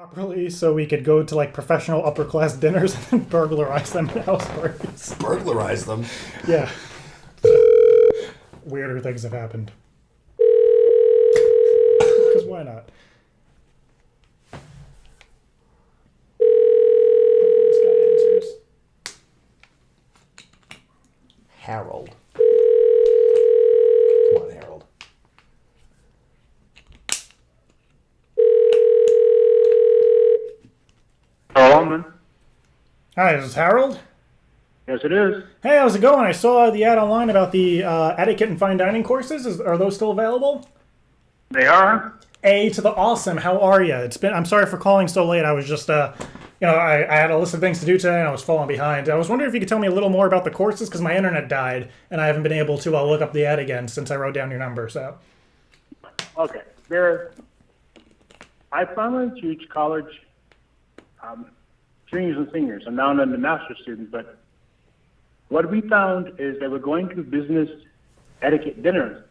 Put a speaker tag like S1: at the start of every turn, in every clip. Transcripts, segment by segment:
S1: properly so we could go to like professional upper class dinners and then burglarize them at house parties.
S2: Burglarize them.
S1: Yeah. Weirder things have happened. Because why not? Hopefully this guy answers.
S2: Harold. Come on, Harold.
S3: Hello,
S1: Hi, this is Harold.
S3: yes, it is.
S1: Hey, how's it going? I saw the ad online about the etiquette and fine dining courses. Are those still available?
S3: They are.
S1: A to the awesome. How are you? I'm sorry for calling so late. I was just I had a list of things to do today and I was falling behind. I was wondering if you could tell me a little more about the courses because my internet died and I haven't been able to look up the ad again since I wrote down your number. So.
S3: Okay. I primarily teach college juniors and seniors. I'm now in the master's student, but what we found is that we're going to business etiquette dinners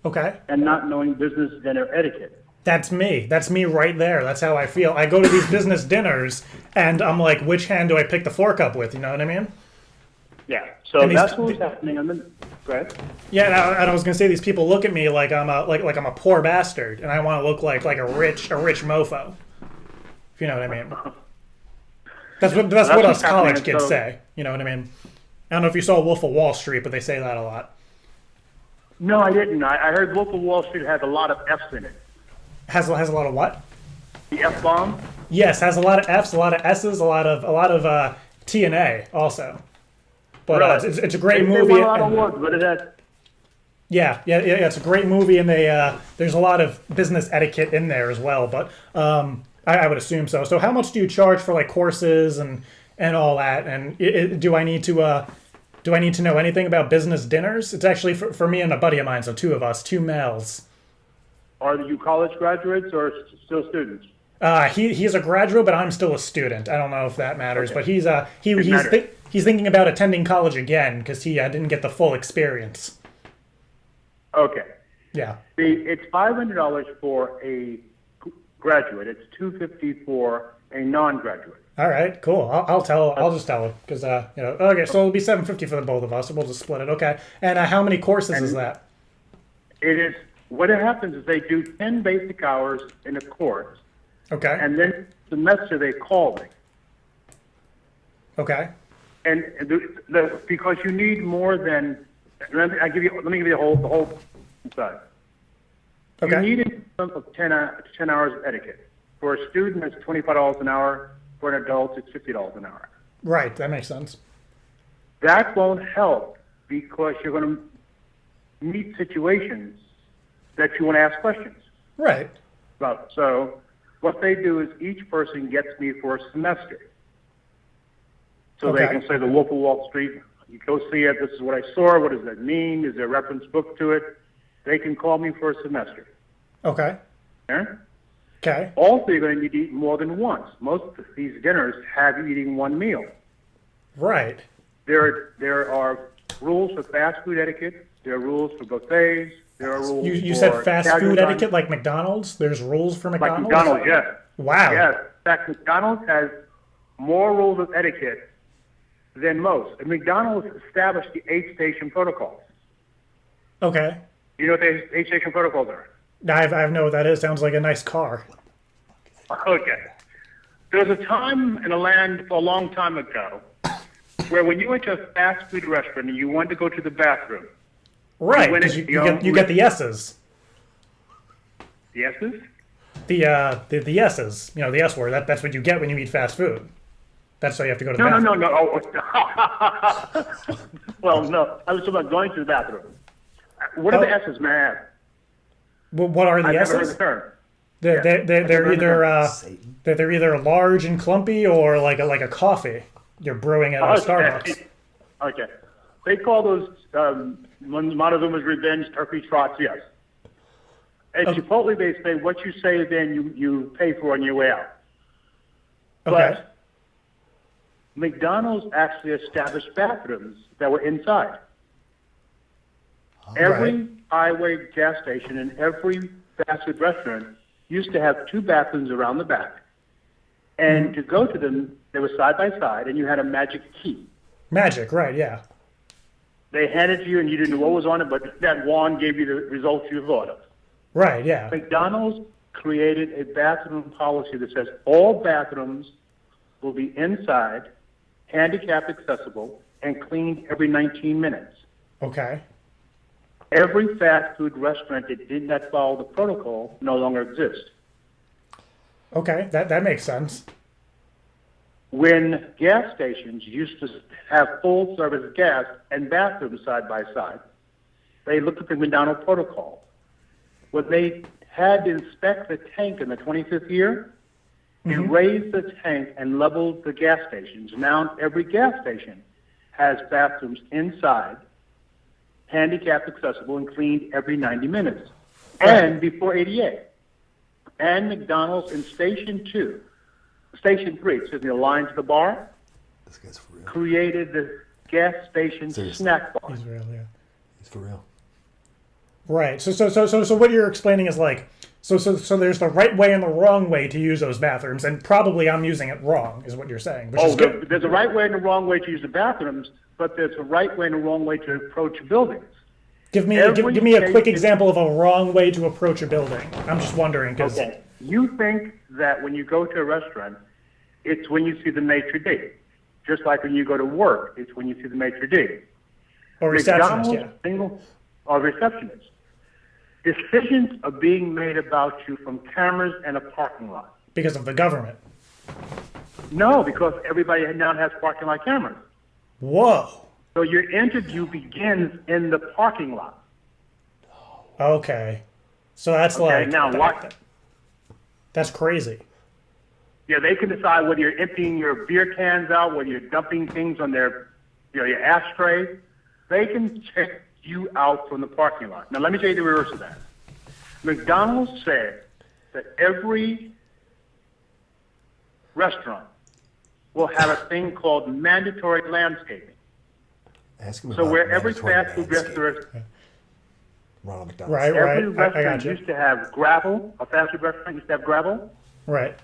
S1: Okay.
S3: and not knowing business dinner etiquette.
S1: That's me. That's me right there. That's how I feel. I go to these business dinners and I'm like, which hand do I pick the fork up with? You know what I mean?
S3: Yeah. So
S1: And these-
S3: that's what was happening. Go ahead.
S1: Yeah, and I was gonna say these people look at me like I'm a poor bastard, and I want to look like a rich mofo. If you know what I mean. That's what
S3: what's
S1: us
S3: happening,
S1: college kids
S3: so-
S1: say. You know what I mean. I don't know if you saw Wolf of Wall Street, but they say that a lot.
S3: No, I didn't. I heard Wolf of Wall Street has a lot of F's in it.
S1: Has a lot of what?
S3: The F bomb.
S1: Yes, has a lot of F's, a lot of S's, a lot of T and A also. But
S3: Really?
S1: it's a great
S3: They
S1: movie.
S3: won a lot of
S1: and-
S3: awards, but it has.
S1: Yeah, it's a great movie, and there's a lot of business etiquette in there as well. But I would assume so. So how much do you charge for like courses and all that? And do I need to know anything about business dinners? It's actually for me and a buddy of mine, so two of us, two males.
S3: Are you college graduates or still students?
S1: He's a graduate, but I'm still a student. I don't know if that matters,
S3: Okay.
S1: but he's
S3: matters.
S1: he's thinking about attending college again because he didn't get the full experience.
S3: Okay.
S1: Yeah.
S3: It's $500 for a graduate. It's $250 for a non-graduate.
S1: All right, cool. I'll just tell him because Okay, so it'll be $750 for the both of us. We'll just split it. Okay. And how many courses is that?
S3: It is what happens is they do 10 basic hours in a course,
S1: Okay.
S3: and then semester they call me.
S1: Okay.
S3: And because you need more than let me give you the whole side.
S1: Okay.
S3: You need a minimum of 10 hours of etiquette. For a student, it's $25 an hour. For an adult, it's $50 an hour.
S1: Right. That makes sense.
S3: That won't help because you're going to meet situations that you want to ask questions
S1: Right.
S3: about. So what they do is each person gets me for a semester. So they
S1: Okay.
S3: can say the Wolf of Wall Street, you go see it, this is what I saw, what does that mean? Is there a reference book to it? They can call me for a semester.
S1: Okay.
S3: Yeah?
S1: Okay.
S3: Also, you're going to need to eat more than once. Most of these dinners have you eating one meal.
S1: Right.
S3: There are rules for fast food etiquette. There are rules for buffets. There are rules
S1: You
S3: for
S1: said fast
S3: casual
S1: food
S3: dining.
S1: etiquette like McDonald's? There's rules for
S3: Like
S1: McDonald's?
S3: McDonald's, yes.
S1: Wow.
S3: Yes. In fact, McDonald's has more rules of etiquette than most. And McDonald's established the 8-station protocols.
S1: Okay.
S3: You know what the 8-station protocols are?
S1: I have no what that is. Sounds like a nice car.
S3: Okay. There was a time in a land a long time ago where when you went to a fast food restaurant and you wanted to go to the bathroom,
S1: Right,
S3: went
S1: because
S3: in-
S1: you get the S's.
S3: the S's?
S1: The S's. You know, the S word. That's what you get when you eat fast food. That's why you have to go to the
S3: No,
S1: bathroom.
S3: no. Oh. Well, no. I was talking about going to the bathroom. What are the
S1: Oh.
S3: S's, may I ask?
S1: Well, what are the
S3: I've never heard
S1: S's?
S3: the term.
S1: They're either large and clumpy or like a coffee you're brewing at a Starbucks.
S3: Okay. They call those Montezuma's Revenge turkey trots, yes. At Chipotle, they say what you say, then you pay for on your way out.
S1: Okay.
S3: But McDonald's actually established bathrooms that were inside. Every highway gas station and every fast food restaurant used to have 2 bathrooms around the back. And to go to them, they were side by side, and you had a magic key.
S1: Magic, right? Yeah.
S3: They handed it to you, and you didn't know what was on it, but that wand gave you the results you thought of.
S1: Right. Yeah.
S3: McDonald's created a bathroom policy that says all bathrooms will be inside, handicap accessible, and cleaned every 19 minutes.
S1: Okay.
S3: Every fast food restaurant that did not follow the protocol no longer exists.
S1: Okay. That makes sense.
S3: When gas stations used to have full service gas and bathrooms side by side, they looked at the McDonald's protocol. When they had to inspect the tank in the 25th year, they raised the tank and leveled the gas stations. Now every gas station has bathrooms inside, handicap accessible, and cleaned every 90 minutes. And before 88. And McDonald's in Station 3, excuse me, the line to the bar,
S2: This guy's for real.
S3: created the gas station
S2: Seriously.
S3: snack bar.
S1: He's real. Yeah.
S2: He's for real.
S1: Right. So what you're explaining is like, so there's the right way and the wrong way to use those bathrooms, and probably I'm using it wrong, is what you're saying. Which is good.
S3: There's a right way and a wrong way to use the bathrooms, but there's a right way and a wrong way to approach buildings.
S1: Give me
S3: every
S1: give me a quick
S3: station-
S1: example of a wrong way to approach a building. I'm just wondering because
S3: Okay. You think that when you go to a restaurant, it's when you see the maitre d'. Just like when you go to work, it's when you see the maitre d'.
S1: or receptionist, yeah.
S3: Or receptionist. Decisions are being made about you from cameras and a parking lot.
S1: Because of the government.
S3: No, because everybody now has parking lot cameras.
S1: Whoa.
S3: So your interview begins in the parking lot.
S1: Okay. So that's
S3: Okay,
S1: like
S3: now what?
S1: That's crazy.
S3: Yeah, they can decide whether you're emptying your beer cans out, whether you're dumping things on their, your ashtray. They can check you out from the parking lot. Now, let me tell you the reverse of that. McDonald's said that every restaurant will have a thing called mandatory landscaping.
S2: Ask him
S3: So
S2: about
S3: where every
S2: mandatory
S3: fast food
S2: landscaping.
S3: restaurant,
S2: Ronald McDonald.
S1: Right.
S3: every
S1: I
S3: restaurant
S1: got you.
S3: used to have gravel, a fast food restaurant used to have gravel.
S1: Right.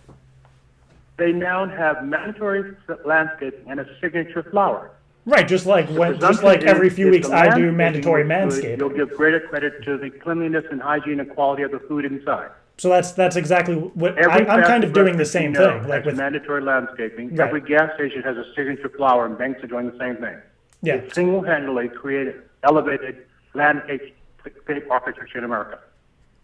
S3: They now have mandatory landscaping and a signature flower.
S1: Right. Just like
S3: Presumption
S1: every
S3: is
S1: few
S3: if
S1: weeks
S3: the
S1: I do
S3: landscaping
S1: mandatory
S3: looks good,
S1: manscaping.
S3: You'll give greater credit to the cleanliness and hygiene and quality of the food inside.
S1: So that's exactly what
S3: Every
S1: I'm kind of
S3: fast
S1: doing the
S3: food
S1: same
S3: restaurant
S1: thing.
S3: has
S1: Like with
S3: mandatory landscaping.
S1: Right.
S3: Every gas station has a signature flower, and banks are doing the same thing.
S1: yeah.
S3: It single-handedly created elevated landscape architecture in America,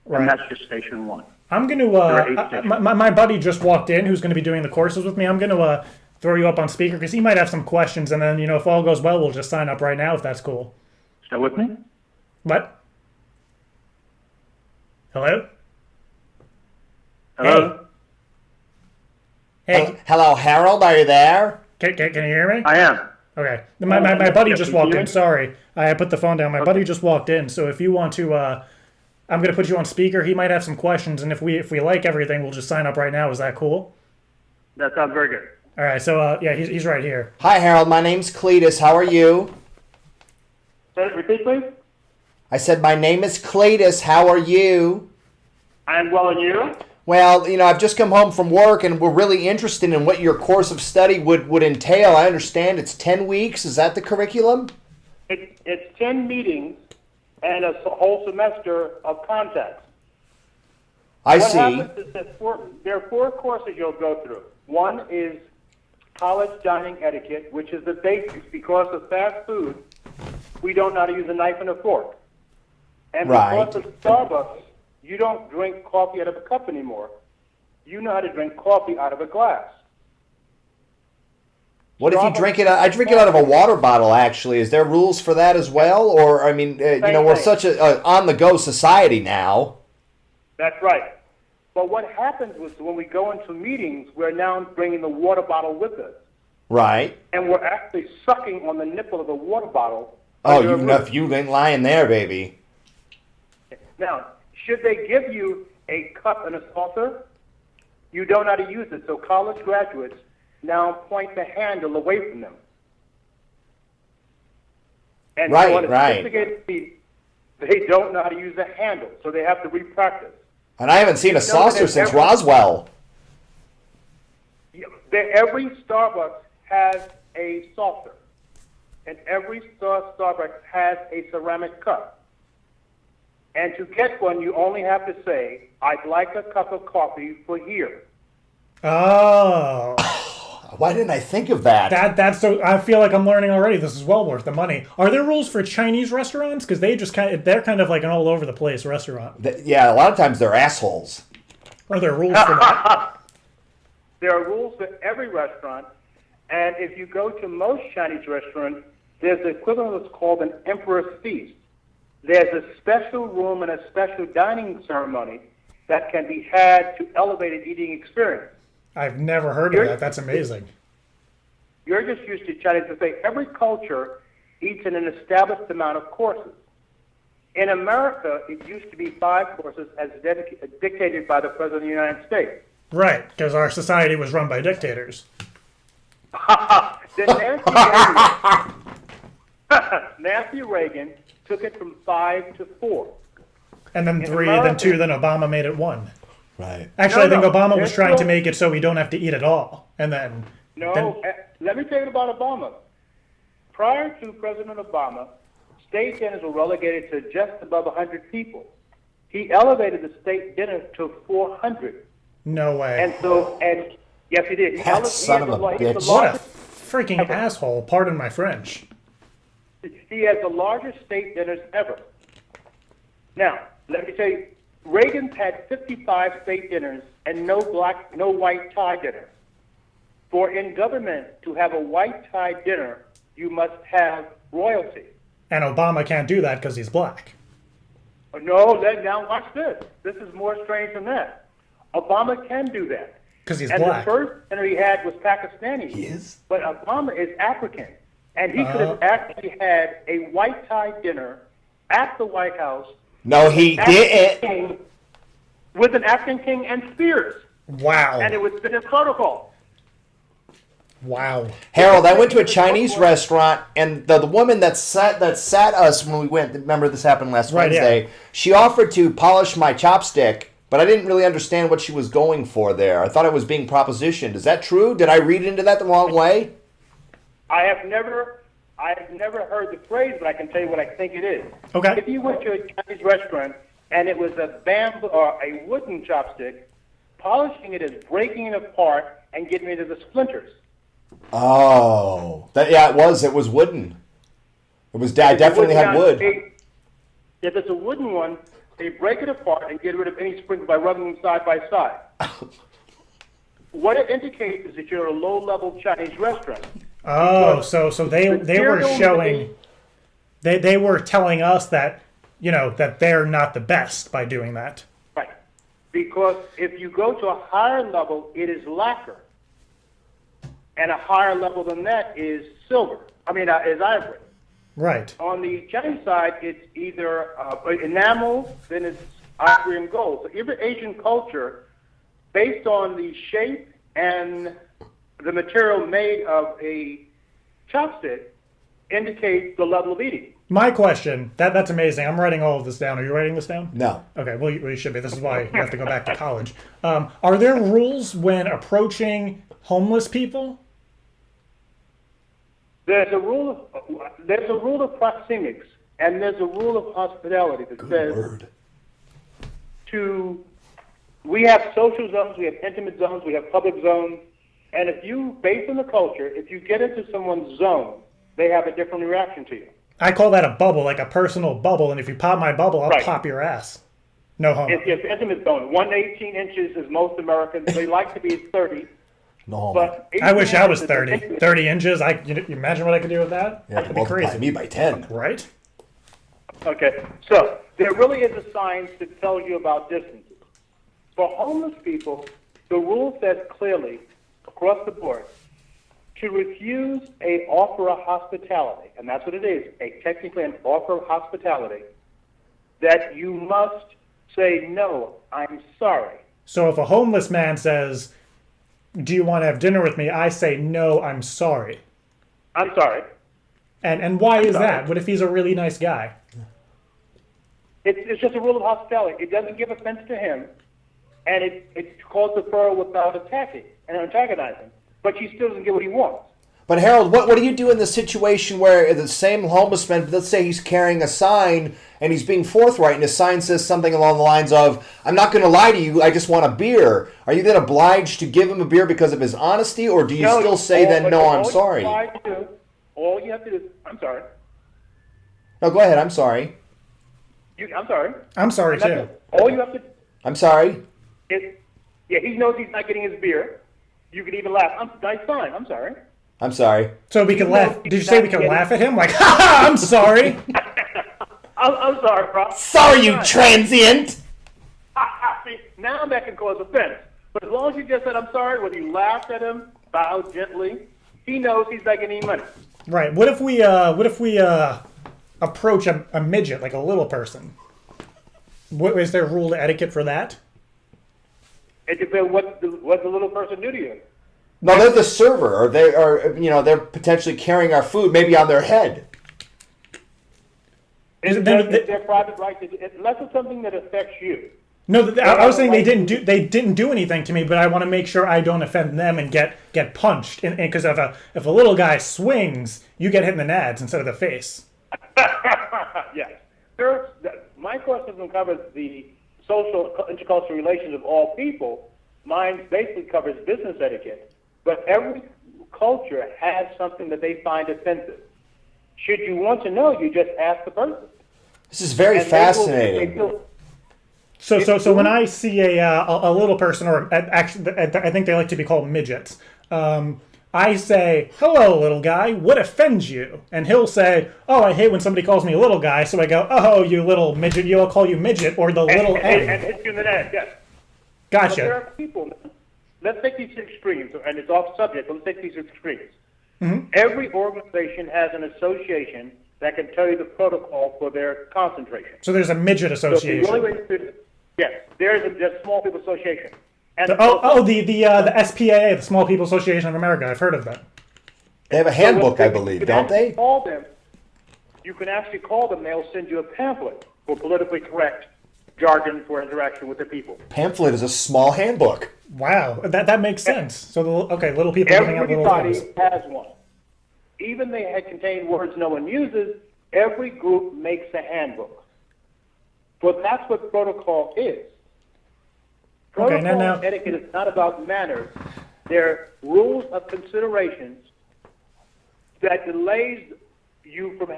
S1: Right.
S3: and that's just Station 1.
S1: I'm going
S3: are 8
S1: to,
S3: stations.
S1: my buddy just walked in who's going to be doing the courses with me. I'm going to throw you up on speaker because he might have some questions. And then, if all goes well, we'll just sign up right now if that's cool.
S3: Still with me?
S1: What? Hello?
S3: Hello?
S1: Hey,
S2: Hello, Harold. Are you there?
S1: can you hear me?
S3: I am.
S1: Okay. My buddy
S3: Yes,
S1: just
S3: can you
S1: walked
S3: hear
S1: in.
S3: me?
S1: Sorry. I put the phone down. My buddy just walked in. So if you want to, I'm going to put you on speaker. He might have some questions. And if we like everything, we'll just sign up right now. Is that cool?
S3: That sounds very good.
S1: All right. So, yeah, he's right here.
S2: Hi, Harold. My name's Cletus. How are you?
S3: Repeat, please.
S2: I said, my name is Cletus. How are you?
S3: I am well, and you?
S2: Well, I've just come home from work, and we're really interested in what your course of study would entail. I understand it's 10 weeks. Is that the curriculum?
S3: It's 10 meetings and a whole semester of contacts.
S2: I
S3: What
S2: see.
S3: happens is that there are 4 courses you'll go through. One is college dining etiquette, which is the basics. Because of fast food, we don't know how to use a knife and a fork. And
S2: Right.
S3: because of Starbucks, you don't drink coffee out of a cup anymore. You know how to drink coffee out of a glass.
S2: What if you drink it? I drink it out of a water bottle, actually. Is there rules for that as well? Or, we're
S3: thing.
S2: such a on-the-go society now.
S3: That's right. But what happens was when we go into meetings, we're now bringing the water bottle with us.
S2: Right.
S3: And we're actually sucking on the nipple of the water bottle.
S2: Oh,
S3: under a roof.
S2: you ain't lying there, baby.
S3: Now, should they give you a cup and a saucer? You don't know how to use it, so college graduates now point the handle away from them. And
S2: Right,
S3: so on a
S2: right.
S3: sophisticated seat, they don't know how to use the handle, so they have to re-practice.
S2: And I haven't seen a saucer
S3: that
S2: since
S3: every-
S2: Roswell.
S3: Every Starbucks has a saucer, and every Starbucks has a ceramic cup. And to get one, you only have to say, "I'd like a cup of coffee for here."
S1: Oh.
S2: Why didn't I think of that?
S1: That's so. I feel like I'm learning already. This is well worth the money. Are there rules for Chinese restaurants? Because they're kind of like an all over the place restaurant.
S2: Yeah, a lot of times they're assholes.
S1: Are there rules for that?
S3: There are rules for every restaurant, and if you go to most Chinese restaurants, there's the equivalent of what's called an emperor's feast. There's a special room and a special dining ceremony that can be had to elevate an eating experience.
S1: I've never heard of that. That's amazing.
S3: You're just used to Chinese to say every culture eats in an established amount of courses. In America, it used to be 5 courses as dictated by the President of the United States.
S1: Right, because our society was run by dictators.
S3: Then Nancy Reagan took it from 5 to 4.
S1: And then
S3: In
S1: 3,
S3: America-
S1: then 2, then Obama made it 1.
S2: Right.
S1: Actually,
S3: No,
S1: I think
S3: no,
S1: Obama was
S3: there's
S1: trying to
S3: no-
S1: make it so we don't have to eat at all. And then...
S3: No, let me tell you about Obama. Prior to President Obama, state dinners were relegated to just above 100 people. He elevated the state dinner to 400.
S1: No way.
S3: And yes, he did.
S2: That son of a bitch.
S1: What a freaking asshole. Pardon my French.
S3: He has the largest state dinners ever. Now, let me tell you, Reagan's had 55 state dinners and no white tie dinner. For in government to have a white tie dinner, you must have royalty.
S1: And Obama can't do that because he's black.
S3: No, now watch this. This is more strange than that. Obama can do that.
S1: Because he's
S3: And
S1: black.
S3: the first dinner he had was Pakistani.
S2: He is?
S3: But Obama is African. And he could have actually had a white tie dinner at the White House
S2: No, he didn't.
S3: king, with an African king and spears.
S1: Wow.
S3: And it was in his protocol.
S1: Wow.
S2: Harold, I went to a Chinese restaurant, and the woman that sat us when we went, remember this happened last
S1: Right,
S2: Wednesday,
S1: yeah.
S2: she offered to polish my chopstick, but I didn't really understand what she was going for there. I thought it was being propositioned. Is that true? Did I read into that the wrong way?
S3: I have never heard the phrase, but I can tell you what I think it is.
S1: Okay.
S3: If you went to a Chinese restaurant and it was a bamboo or a wooden chopstick, polishing it is breaking it apart and getting rid of the splinters.
S2: Oh. It was wooden. It was, I definitely had wood.
S3: If it's a wooden one, they break it apart and get rid of any splinters by rubbing them side by side. What it indicates is that you're a low-level Chinese restaurant.
S1: Oh, so they were showing, they were telling us that, that they're not the best by doing that.
S3: Right. Because if you go to a higher level, it is lacquer. And a higher level than that is silver. Is ivory.
S1: Right.
S3: On the Chinese side, it's either enamel, then it's ivory and gold. So every Asian culture, based on the shape and the material made of a chopstick, indicates the level of eating.
S1: My question, that's amazing. I'm writing all of this down. Are you writing this down?
S2: No.
S1: Okay, well, you should be. This is why you have to go back to college. Are there rules when approaching homeless people?
S3: There's a rule of proxemics, and there's a rule of hospitality that says we have social zones, we have intimate zones, we have public zones, and if you, based on the culture, if you get into someone's zone, they have a different reaction to you.
S1: I call that a bubble, like a personal bubble, and if you pop my bubble, I'll
S3: Right.
S1: pop your ass. No homo.
S3: It's intimate zone. 118 inches is most Americans. They like to be 30.
S2: No.
S3: But
S1: I wish I was
S3: 30.
S1: 30. 30 inches. You imagine what I could do with that?
S2: Yeah,
S1: That'd be
S2: multiply
S1: crazy.
S2: me by 10.
S1: Right?
S3: Okay, so there really is a science that tells you about distances. For homeless people, the rule says clearly, across the board, to refuse a offer of hospitality, and that's what it is, technically an offer of hospitality, that you must say, no, I'm sorry.
S1: So if a homeless man says, do you want to have dinner with me? I say, no, I'm sorry.
S3: I'm sorry.
S1: And why is
S3: sorry.
S1: that? What if he's a really nice guy?
S3: It's just a rule of hospitality. It doesn't give offense to him. and it calls the fur without attacking and antagonizing, but she still doesn't get what he wants.
S2: But Harold, what do you do in the situation where the same homeless man, let's say he's carrying a sign and he's being forthright, and his sign says something along the lines of, "I'm not going to lie to you, I just want a beer." Are you then obliged to give him a beer because of his honesty, or do you still say then, "No, I'm sorry"?
S3: All you have to do is, I'm sorry.
S2: No, go ahead. I'm sorry.
S3: I'm sorry.
S1: I'm sorry too.
S3: All you have to
S2: I'm sorry.
S3: is, yeah, he knows he's not getting his beer. You can even laugh. That's fine. I'm sorry.
S2: I'm sorry.
S1: So we can laugh. Did you say we can laugh at him? Like, ha ha! I'm sorry.
S3: I'm sorry, bro.
S2: Sorry, you transient.
S3: See, now that can cause offense. But as long as you just said, "I'm sorry," whether you laughed at him, bowed gently, he knows he's not getting any money.
S1: Right. What if we approach a midget, like a little person? What is there a rule to etiquette for that?
S3: It depends what the little person do to you.
S2: No, they're the server, or they're potentially carrying our food, maybe on their head.
S3: It's their private right to, unless it's something that affects you.
S1: No, I was saying they didn't do anything to me, but I want to make sure I don't offend them and get punched. And because if a little guy swings, you get hit in the nads instead of the face.
S3: Yes. My course doesn't cover the social intercultural relations of all people. Mine basically covers business etiquette. But every culture has something that they find offensive. Should you want to know, you just ask the person.
S2: This is very fascinating.
S1: So when I see a little person, or actually, I think they like to be called midgets, I say, "Hello, little guy, what offends you?" And he'll say, "Oh, I hate when somebody calls me a little guy." So I go, "Oh, you little midget, I'll call you midget, or the little egg."
S3: And hit you in the neck, yes.
S1: Gotcha.
S3: But there are people, let's take these extremes, and it's off subject, but let's take these extremes. Mm-hmm. Every organization has an association that can tell you the protocol for their concentration.
S1: So there's a midget association.
S3: So the only way to, yes, there's a small people association. And
S1: the SPAA, the Small People Association of America. I've heard of that.
S2: They have a handbook, I believe, don't they?
S3: You can actually call them. They'll send you a pamphlet for politically correct jargon for interaction with the people.
S2: Pamphlet is a small handbook.
S1: Wow, that makes sense. So little people giving out little things.
S3: Everybody has one. Even they had contained words no one uses. Every group makes a handbook. But that's what protocol is. Protocol and etiquette is not about manners. They're rules of considerations that delays you from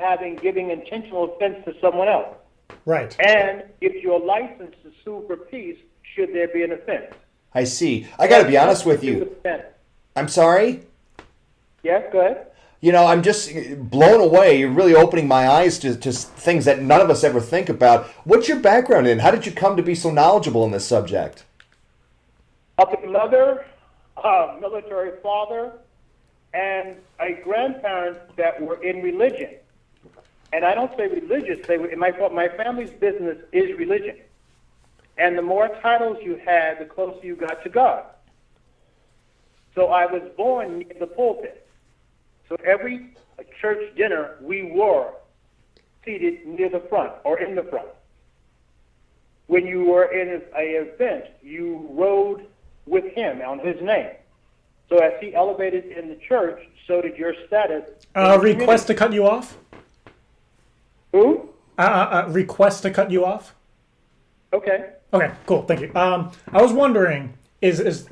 S3: giving intentional offense to someone else.
S1: Right.
S3: And if you're licensed to sue for peace, should there be an offense.
S2: I see. I got to be honest with you. I'm sorry?
S3: Yes, go ahead.
S2: I'm just blown away. You're really opening my eyes to things that none of us ever think about. What's your background in? How did you come to be so knowledgeable in this subject?
S3: A mother, military father, and a grandparent that were in religion. And I don't say religious. My family's business is religion. And the more titles you had, the closer you got to God. So I was born near the pulpit. So every church dinner, we were seated near the front or in the front. When you were in an event, you rode with him on his name. So as he elevated in the church, so did your status.
S1: Request to cut you off?
S3: Who?
S1: Request to cut you off?
S3: Okay.
S1: Okay, cool. Thank you. I was wondering, is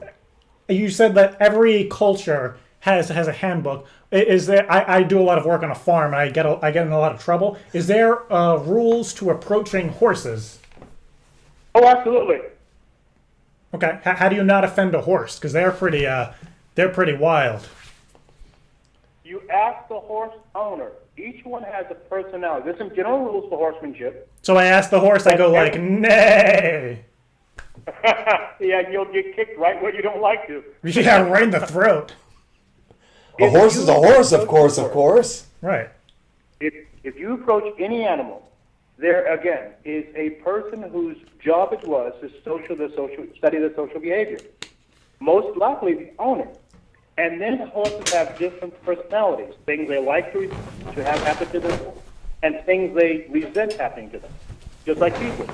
S1: you said that every culture has a handbook. Is there? I do a lot of work on a farm, and I get in a lot of trouble. Is there rules to approaching horses?
S3: Oh, absolutely.
S1: Okay. How do you not offend a horse? Because they're pretty wild.
S3: You ask the horse owner. Each one has a personality. There's some general rules for horsemanship.
S1: So I ask the horse, I go like, nay.
S3: Yeah, you'll get kicked right where you don't like to.
S1: Yeah, right in the throat.
S2: A horse is a horse, of course.
S1: Right.
S3: If you approach any animal, there again is a person whose job it was to study the social behavior. Most likely the owner. And then horses have different personalities, things they like to have happen to them, and things they resent happening to them, just like people.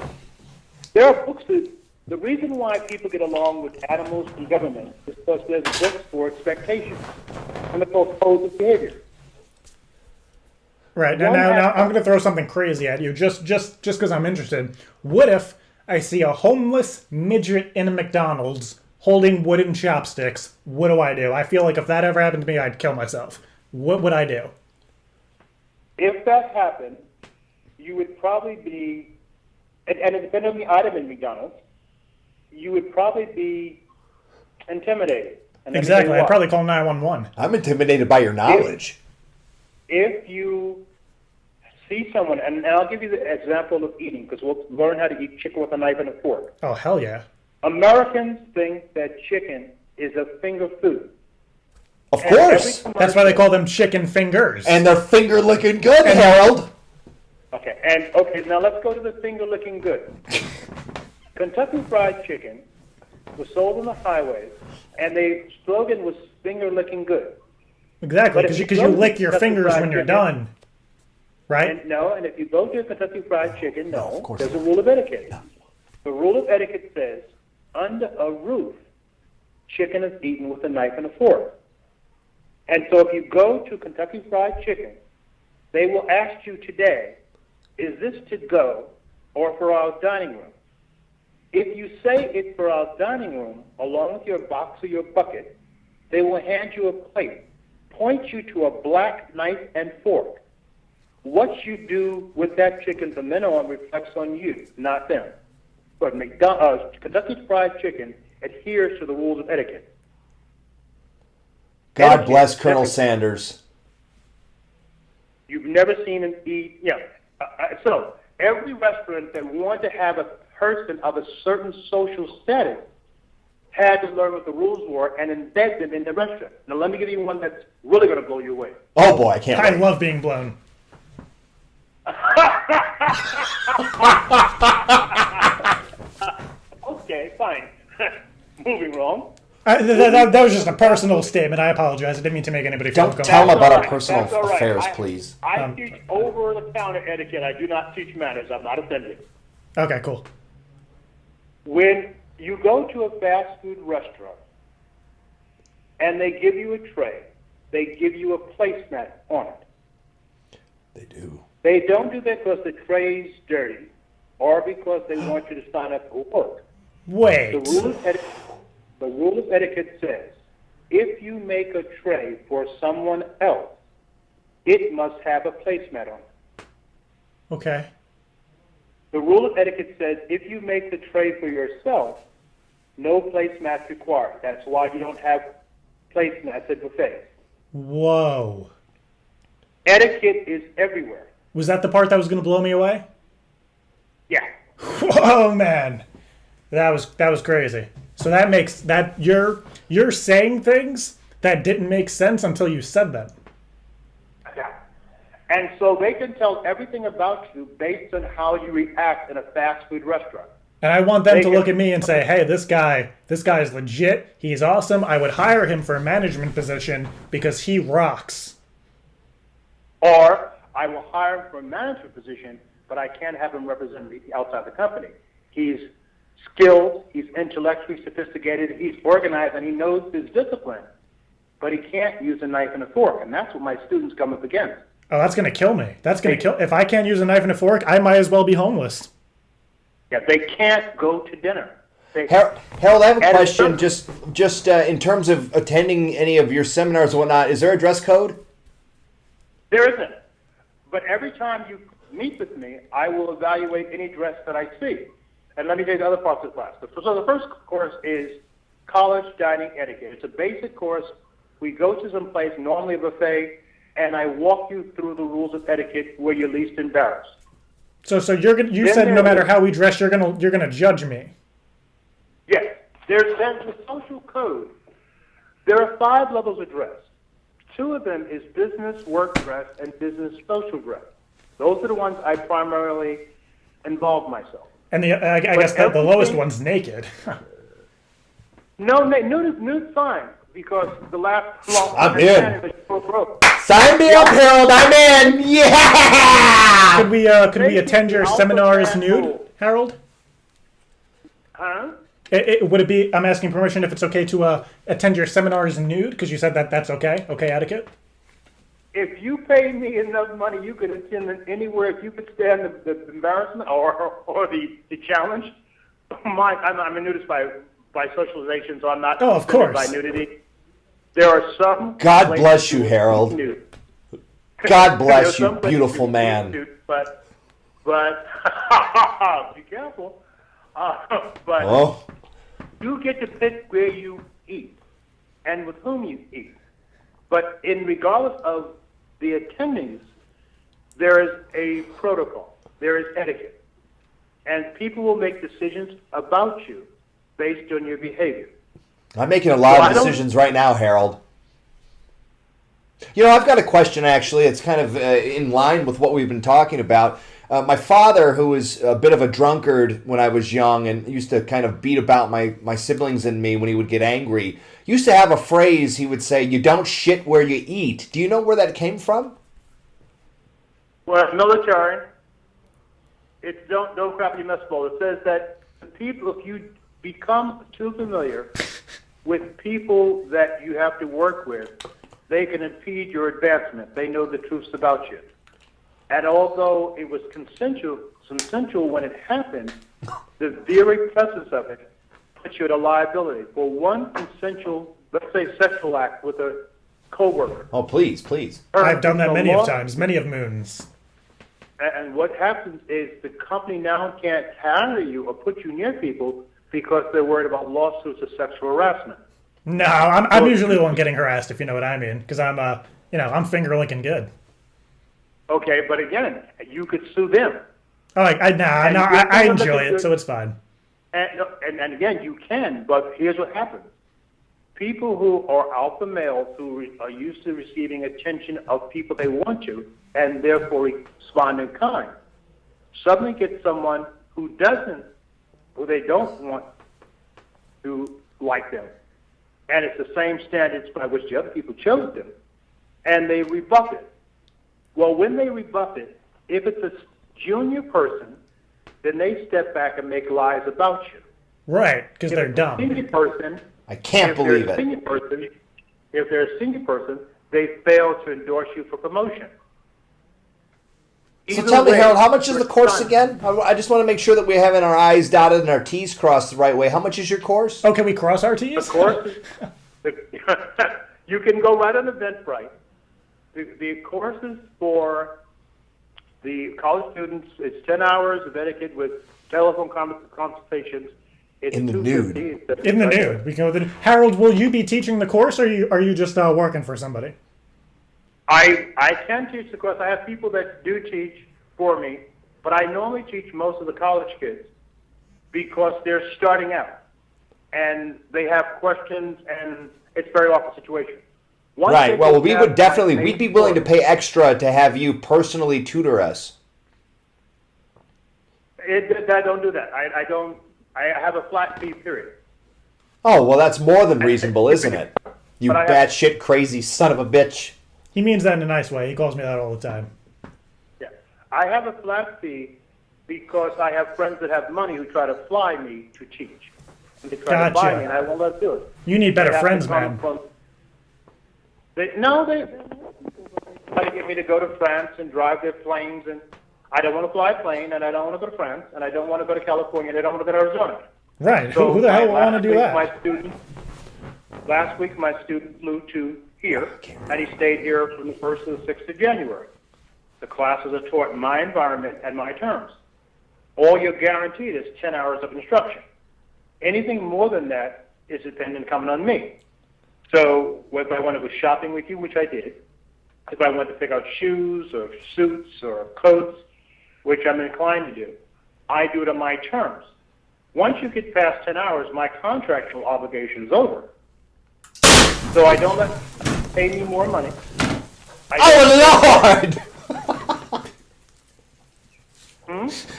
S3: There are books that The reason why people get along with animals and government is because there's books for expectations, and they're called codes of behavior.
S1: Right. Now I'm going to throw something crazy at you, just because I'm interested. What if I see a homeless midget in a McDonald's holding wooden chopsticks? What do I do? I feel like if that ever happened to me, I'd kill myself. What would I do?
S3: If that happened, you would probably be, and it depends on the item in McDonald's, you would probably be intimidated. And let me tell you
S1: Exactly. I'd
S3: why.
S1: probably call 911.
S2: I'm intimidated by your knowledge.
S3: If you see someone, and I'll give you the example of eating, because we'll learn how to eat chicken with a knife and a fork.
S1: Oh, hell yeah.
S3: Americans think that chicken is a finger food.
S2: Of
S3: And
S2: course.
S3: every
S1: That's why they call them chicken fingers.
S2: And they're finger looking good, Harold.
S3: Okay, now let's go to the finger looking good. Kentucky Fried Chicken was sold on the highways, and the slogan was finger looking good.
S1: Exactly,
S3: But if
S1: because
S3: you
S1: you
S3: go to
S1: lick your
S3: Kentucky
S1: fingers
S3: Fried
S1: when you're
S3: Chicken-
S1: done. Right?
S3: And if you go to a Kentucky Fried Chicken,
S2: of course
S3: there's a
S2: not.
S3: rule of etiquette. The rule of etiquette says, under a roof, chicken is eaten with a knife and a fork. And so if you go to Kentucky Fried Chicken, they will ask you today, is this to go or for our dining room? If you say it's for our dining room, along with your box or your bucket, they will hand you a plate, point you to a black knife and fork. What you do with that chicken from then on reflects on you, not them. But Kentucky Fried Chicken adheres to the rules of etiquette.
S2: God bless Colonel Sanders.
S3: You've never seen him eat. Yeah. So every restaurant that wanted to have a person of a certain social status had to learn what the rules were and embed them in the restaurant. Now let me give you one that's really going to blow you away.
S2: Oh boy, I can't
S1: I
S2: wait.
S1: love being blown.
S3: Okay, fine. Moving wrong.
S1: That was just a personal statement. I apologize. I didn't mean to make anybody feel
S2: Don't
S1: uncomfortable.
S2: tell them about
S3: all
S2: our
S3: right.
S2: personal
S3: That's all right.
S2: affairs, please.
S3: I teach over-the-counter etiquette. I do not teach manners. I'm not offended.
S1: Okay, cool.
S3: When you go to a fast food restaurant and they give you a tray, they give you a placemat on it.
S2: They do.
S3: They don't do that because the tray's dirty or because they want you to sign up for work.
S1: Wait.
S3: The rule of etiquette says if you make a tray for someone else, it must have a placemat on it.
S1: Okay.
S3: The rule of etiquette says if you make the tray for yourself, no placemats required. That's why you don't have placemats at buffets.
S1: Whoa.
S3: Etiquette is everywhere.
S1: Was that the part that was going to blow me away?
S3: Yeah.
S1: Whoa, man. That was crazy. So that makes that you're saying things that didn't make sense until you said them.
S3: Yeah. And so they can tell everything about you based on how you react in a fast food restaurant.
S1: And I want them
S3: They
S1: to
S3: can-
S1: look at me and say, "Hey, this guy is legit. He's awesome. I would hire him for a management position because he rocks."
S3: Or I will hire him for a management position, but I can't have him represent me outside the company. He's skilled, he's intellectually sophisticated, he's organized, and he knows his discipline. But he can't use a knife and a fork, and that's what my students come up against.
S1: Oh, that's going to kill me. That's going to kill. If I can't use a knife and a fork, I might as well be homeless.
S3: Yeah, they can't go to dinner.
S2: Harold, I have a
S3: And-
S2: question. Just in terms of attending any of your seminars and whatnot, is there a dress code?
S3: There isn't. But every time you meet with me, I will evaluate any dress that I see. And let me tell you the other parts of the class. So the first course is college dining etiquette. It's a basic course. We go to some place, normally a buffet, and I walk you through the rules of etiquette where you're least embarrassed.
S1: So you're gonna, you
S3: Then
S1: said no
S3: there
S1: matter
S3: is-
S1: how we dress, you're gonna judge me.
S3: Yes, there's the social code. There are 5 levels of dress. 2 of them is business work dress and business social dress. Those are the ones I primarily involve myself.
S1: And I guess the lowest
S3: everything-
S1: one's naked.
S3: No, nude's fine because the last long
S2: I'm in.
S3: is so broke.
S2: Sign me up, Harold. I'm in. Yeah.
S1: Could we attend your
S3: Basically,
S1: seminars
S3: Alpha
S1: nude,
S3: Rule.
S1: Harold?
S3: Huh?
S1: Would it be? I'm asking permission if it's okay to attend your seminars nude because you said that that's okay. Okay, etiquette.
S3: If you pay me enough money, you could attend anywhere. If you could stand the embarrassment or the challenge. I'm a nudist by socialization, so I'm not.
S1: Oh, of course.
S3: By nudity. There are some.
S2: God bless you, Harold.
S3: Nude.
S2: God bless you,
S3: Some places
S2: beautiful
S3: you can
S2: man.
S3: nude, but be careful. But
S2: Oh,
S3: you get to pick where you eat and with whom you eat. But in regardless of the attendings, there is a protocol. There is etiquette. And people will make decisions about you based on your behavior.
S2: I'm making a lot
S3: Well,
S2: of decisions right now, Harold. You know, I've got a question, actually. It's kind of in line with what we've been talking about. My father, who was a bit of a drunkard when I was young and used to kind of beat about my siblings and me when he would get angry, used to have a phrase he would say, "You don't shit where you eat." Do you know where that came from?
S3: Well, military, it's don't crap your mess bowl. It says that the people, if you become too familiar with people that you have to work with, they can impede your advancement. They know the truths about you. And although it was consensual when it happened, the very presence of it puts you at a liability for one consensual, let's say, sexual act with a coworker.
S2: Oh, please, please.
S1: I've done that
S3: The
S1: many
S3: law-
S1: of times, many of moons.
S3: And what happens is the company now can't hire you or put you near people because they're worried about lawsuits of sexual harassment.
S1: No, I'm usually the one getting harassed, if you know what I mean, because I'm finger licking good.
S3: Okay, but again, you could sue them.
S1: Oh, I enjoy it, so it's fine.
S3: And again, you can, but here's what happens. People who are alpha males who are used to receiving attention of people they want to, and therefore respond in kind, suddenly get someone who they don't want to like them. And it's the same standards by which the other people chose them. And they rebuff it. Well, when they rebuff it, if it's a junior person, then they step back and make lies about you.
S1: Right, because they're
S3: If
S1: dumb.
S3: senior person,
S2: I can't believe it.
S3: If they're a senior person, they fail to endorse you for promotion.
S2: So
S3: Either
S2: tell me,
S3: way,
S2: Harold, how much is the
S3: you're
S2: course
S3: done.
S2: again? I just want to make sure that we're having our I's dotted and our T's crossed the right way. How much is your course?
S1: Oh, can we cross our T's?
S3: The course, you can go right on Eventbrite. The courses for the college students, it's 10 hours of etiquette with telephone consultations. It's
S2: In the
S3: $250.
S2: nude.
S1: In the nude. We go with it. Harold, will you be teaching the course, or are you just working for somebody?
S3: I can teach the course. I have people that do teach for me, but I normally teach most of the college kids because they're starting out and they have questions, and it's a very awkward situation. Once
S2: Right.
S3: they
S2: Well,
S3: get
S2: we
S3: past
S2: would definitely,
S3: my
S2: we'd be
S3: main
S2: willing to
S3: course,
S2: pay extra to have you personally tutor us.
S3: I don't do that. I don't. I have a flat fee, period.
S2: Oh, well, that's more than reasonable, isn't it? You
S3: But I have-
S2: batshit crazy son of a bitch.
S1: He means that in a nice way. He calls me that all the time.
S3: Yeah, I have a flat fee because I have friends that have money who try to fly me to teach. And they try to buy
S1: Gotcha.
S3: me, and I won't let them do it.
S1: You need better
S3: They have
S1: friends,
S3: to come
S1: man.
S3: from- they try to get me to go to France and drive their planes, and I don't want to fly a plane, and I don't want to go to France, and I don't want to go to California, and I don't want to go to Arizona.
S1: Right.
S3: So
S1: Who the hell would
S3: last
S1: want to do
S3: week,
S1: that?
S3: Last week, my student flew to here, and he stayed here from the 1st to the 6th of January. The classes are taught in my environment and my terms. All you're guaranteed is 10 hours of instruction. Anything more than that is dependent coming on me. So whether I want to go shopping with you, which I did, if I want to pick out shoes or suits or coats, which I'm inclined to do, I do it on my terms. Once you get past 10 hours, my contractual obligation is over. So I don't let pay me more money.
S2: Oh, Lord!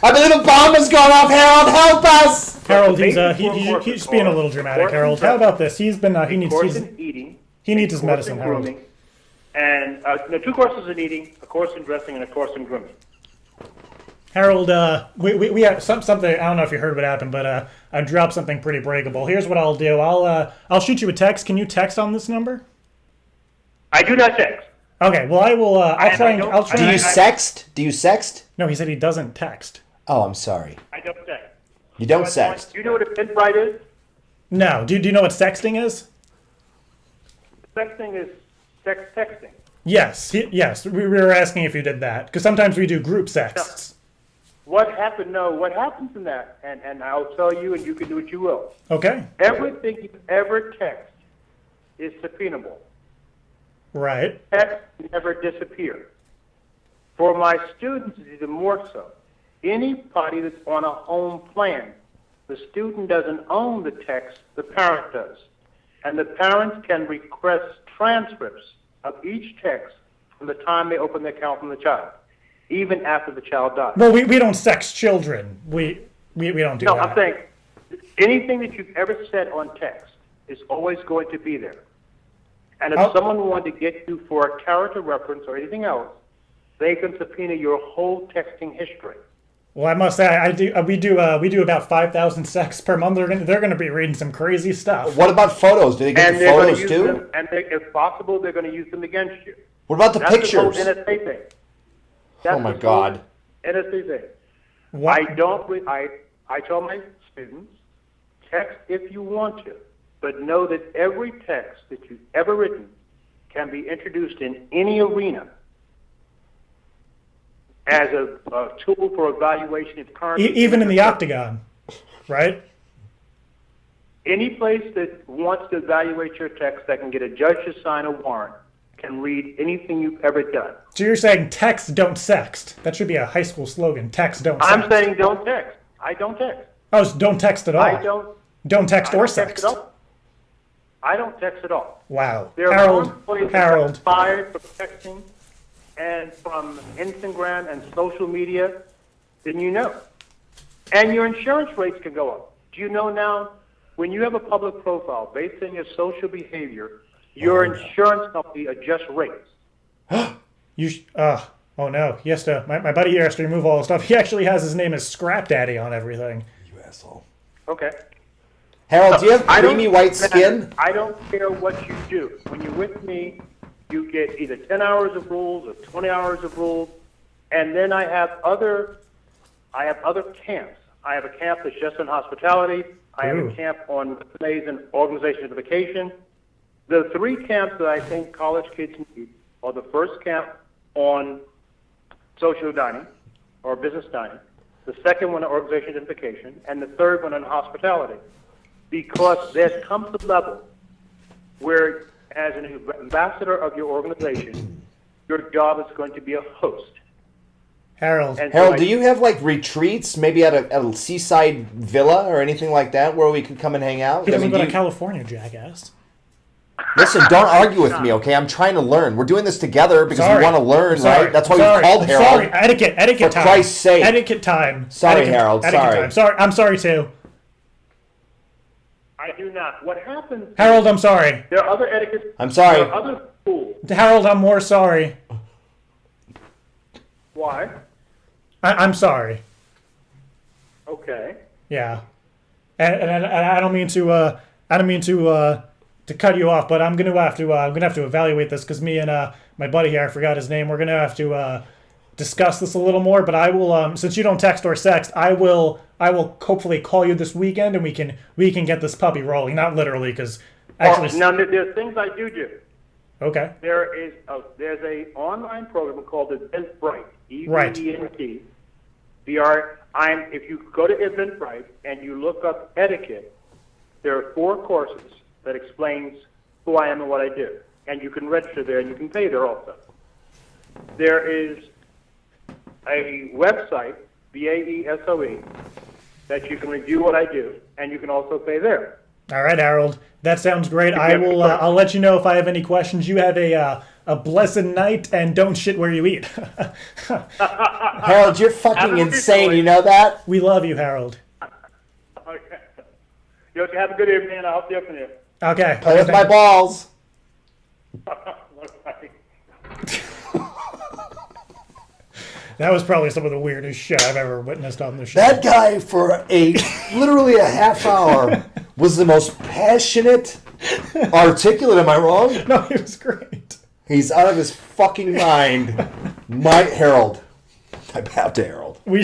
S2: I believe a bomb has gone off, Harold! Help us!
S1: Harold,
S3: The
S1: he's
S3: basic form
S1: just being a little dramatic.
S3: course
S1: Harold,
S3: in
S1: how about this? He needs
S3: course in eating.
S1: he needs
S3: a
S1: his
S3: course
S1: medicine,
S3: in
S1: Harold.
S3: grooming, and 2 courses in eating, a course in dressing, and a course in grooming.
S1: Harold, we have something. I don't know if you heard what happened, but I dropped something pretty breakable. Here's what I'll do. I'll shoot you a text. Can you text on this number?
S3: I do not text.
S1: Okay. Well, I will. I'll try. I'll try.
S2: Do you sext? Do you sext?
S1: No, he said he doesn't text.
S2: Oh, I'm sorry.
S3: I don't text.
S2: You don't sext.
S3: Do you know what a pinbright is?
S1: No. Do you know what sexting is?
S3: Sexting is texting.
S1: Yes. Yes. We were asking if you did that because sometimes we do group sexts.
S3: What happened? No, what happens in that? And I'll tell you, and you can do what you will.
S1: Okay.
S3: Everything you ever text is subpoenable.
S1: Right.
S3: Text never disappear. For my students, it's even more so. Anybody that's on a home plan, the student doesn't own the text, the parent does. And the parents can request transcripts of each text from the time they open the account from the child, even after the child dies.
S1: Well, we don't sex children. We don't do
S3: No,
S1: that.
S3: I'm saying anything that you've ever said on text is always going to be there. And if someone wanted to get you for a character reference or anything else, they can subpoena your whole texting history.
S1: Well, I must say, we do about 5,000 sex per month. They're gonna be reading some crazy stuff.
S2: What about photos? Do they get the photos too?
S3: Them, and if possible, they're going to use them against you.
S2: What about the
S3: That's
S2: pictures?
S3: The whole NSA thing.
S2: Oh my God.
S3: NSA thing.
S1: What?
S3: I tell my students, text if you want to, but know that every text that you've ever written can be introduced in any arena as a tool for evaluation of current...
S1: Even in the octagon, right?
S3: Any place that wants to evaluate your text that can get a judge to sign a warrant can read anything you've ever done.
S1: So you're saying text, don't sext. That should be a high school slogan. Text, don't sext.
S3: I'm saying don't text. I don't text.
S1: Oh, so don't text at all.
S3: I don't...
S1: Don't text
S3: I
S1: or
S3: don't text
S1: sext.
S3: at all. I don't text at all.
S1: Wow.
S3: There are
S1: Harold.
S3: more employees that
S1: Harold.
S3: got fired from texting and from Instagram and social media than you know. And your insurance rates can go up. Do you know now, when you have a public profile based on your social behavior, your insurance company adjusts rates?
S1: Oh no. He has to. My buddy here has to remove all the stuff. He actually has his name as Scrap Daddy on everything.
S2: You asshole.
S3: Okay.
S2: Harold, do you have creamy white skin?
S3: I don't care what you do. When you're with me, you get either 10 hours of rules or 20 hours of rules, and then I have other camps. I have a camp that's just on hospitality. I have a camp on resumes and organization certification. The three camps that I think college kids need are the first camp on social dining or business dining, the second one on organization identification, and the third one on hospitality. Because there comes a level where, as an ambassador of your organization, your job is going to be a host.
S1: Harold.
S2: Harold, do you have like retreats, maybe at a seaside villa or anything like that, where we could come and hang out?
S1: He doesn't go to California, jackass.
S2: Listen, don't argue with me, okay? I'm trying to learn. We're doing this together because we want to learn,
S1: Sorry.
S2: right? That's why
S1: Sorry.
S2: we called Harold.
S1: Sorry, etiquette
S2: For
S1: time.
S2: Christ's sake.
S1: Etiquette time.
S2: Sorry,
S1: Etiquette-
S2: Harold,
S1: etiquette
S2: sorry.
S1: time. Sorry, I'm sorry too.
S3: I do not. What happens?
S1: Harold, I'm sorry.
S3: There are other etiquette.
S2: I'm sorry.
S3: There are other schools.
S1: Harold, I'm more sorry.
S3: Why?
S1: I'm sorry.
S3: Okay.
S1: Yeah, and I don't mean to cut you off, but I'm gonna have to evaluate this because me and my buddy here, I forgot his name. We're gonna have to discuss this a little more. But I will, since you don't text or sext, I will hopefully call you this weekend and we can get this puppy rolling. Not literally, because actually.
S3: Now there's things I do.
S1: Okay.
S3: There's a online program called Eventbrite.
S1: Right.
S3: EVENT. If you go to Eventbrite and you look up etiquette, there are 4 courses that explains who I am and what I do. And you can register there and you can pay there also. There is a website, BAESOE, that you can review what I do, and you can also pay there.
S1: All right, Harold. That sounds great. I will. I'll let you know if I have any questions. You have a blessed night, and don't shit where you eat.
S2: Harold, you're fucking insane. You know that?
S1: We love you, Harold.
S3: Okay. You have a good evening, and I'll help you from here.
S1: Okay.
S2: Play with my balls.
S1: That was probably some of the weirdest shit I've ever witnessed on the show.
S2: That guy, for literally a half hour, was the most passionate, articulate. Am I wrong?
S1: No, he was great.
S2: He's out of his fucking mind. Harold. I bow to Harold.
S1: We